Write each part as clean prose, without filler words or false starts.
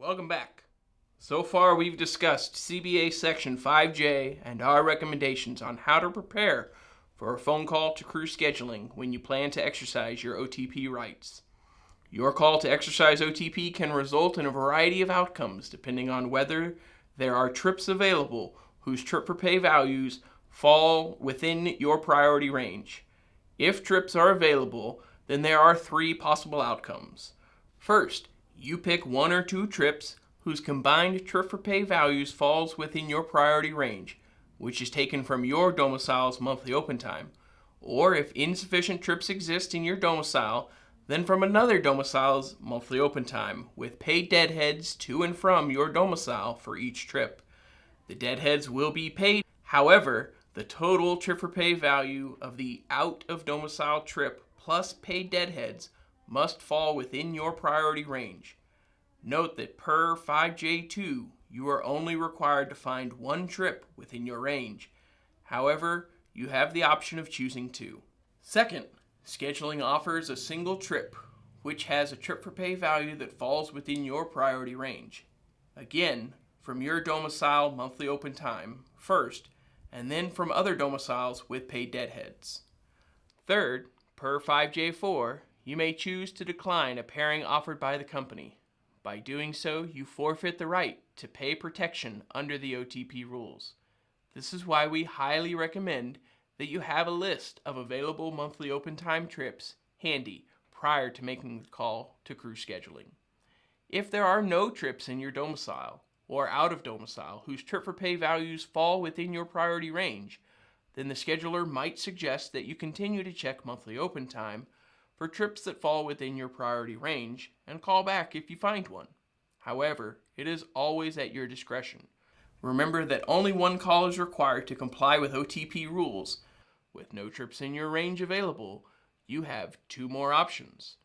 Welcome back. So far, we've discussed CBA Section 5J and our recommendations on how to prepare for a phone call to crew scheduling when you plan to exercise your OTP rights. Your call to exercise OTP can result in a variety of outcomes depending on whether there are trips available whose trip for pay values fall within your priority range. If trips are available, then there are three possible outcomes. First, you pick one or two trips whose combined trip for pay values falls within your priority range, which is taken from your domicile's monthly open time. Or if insufficient trips exist in your domicile, then from another domicile's monthly open time, with paid deadheads to and from your domicile for each trip. The deadheads will be paid. However, the total trip for pay value of the out of domicile trip plus paid deadheads must fall within your priority range. Note that per 5J2, you are only required to find one trip within your range. However, you have the option of choosing two. Second, scheduling offers a single trip, which has a trip for pay value that falls within your priority range. Again, from your domicile monthly open time first, and then from other domiciles with paid deadheads. Third, per 5J4, you may choose to decline a pairing offered by the company. By doing so, you forfeit the right to pay protection under the OTP rules. This is why we highly recommend that you have a list of available monthly open time trips handy prior to making the call to crew scheduling. If there are no trips in your domicile or out of domicile whose trip for pay values fall within your priority range, then the scheduler might suggest that you continue to check monthly open time for trips that fall within your priority range and call back if you find one. However, it is always at your discretion. Remember that only one call is required to comply with OTP rules. With no trips in your range available, you have two more options.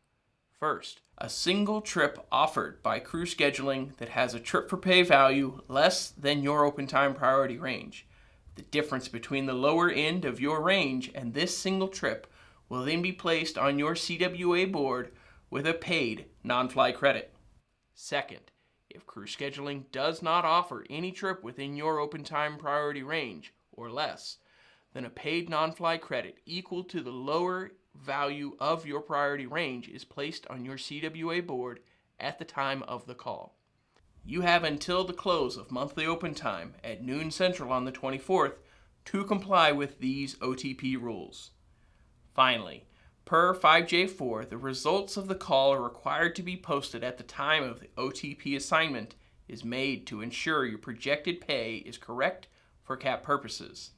First, a single trip offered by crew scheduling that has a trip for pay value less than your open time priority range. The difference between the lower end of your range and this single trip will then be placed on your CWA board with a paid non-fly credit. Second, if crew scheduling does not offer any trip within your open time priority range or less, then a paid non-fly credit equal to the lower value of your priority range is placed on your CWA board at the time of the call. You have until the close of monthly open time at noon Central on the 24th to comply with these OTP rules. Finally, per 5J4, the results of the call are required to be posted at the time of the OTP assignment is made to ensure your projected pay is correct for CAP purposes.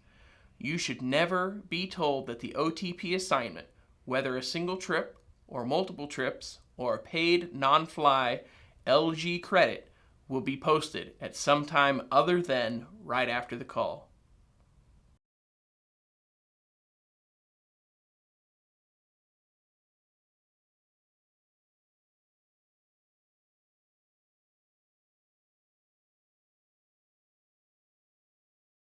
You should never be told that the OTP assignment, whether a single trip or multiple trips or a paid non-fly LG credit, will be posted at some time other than right after the call.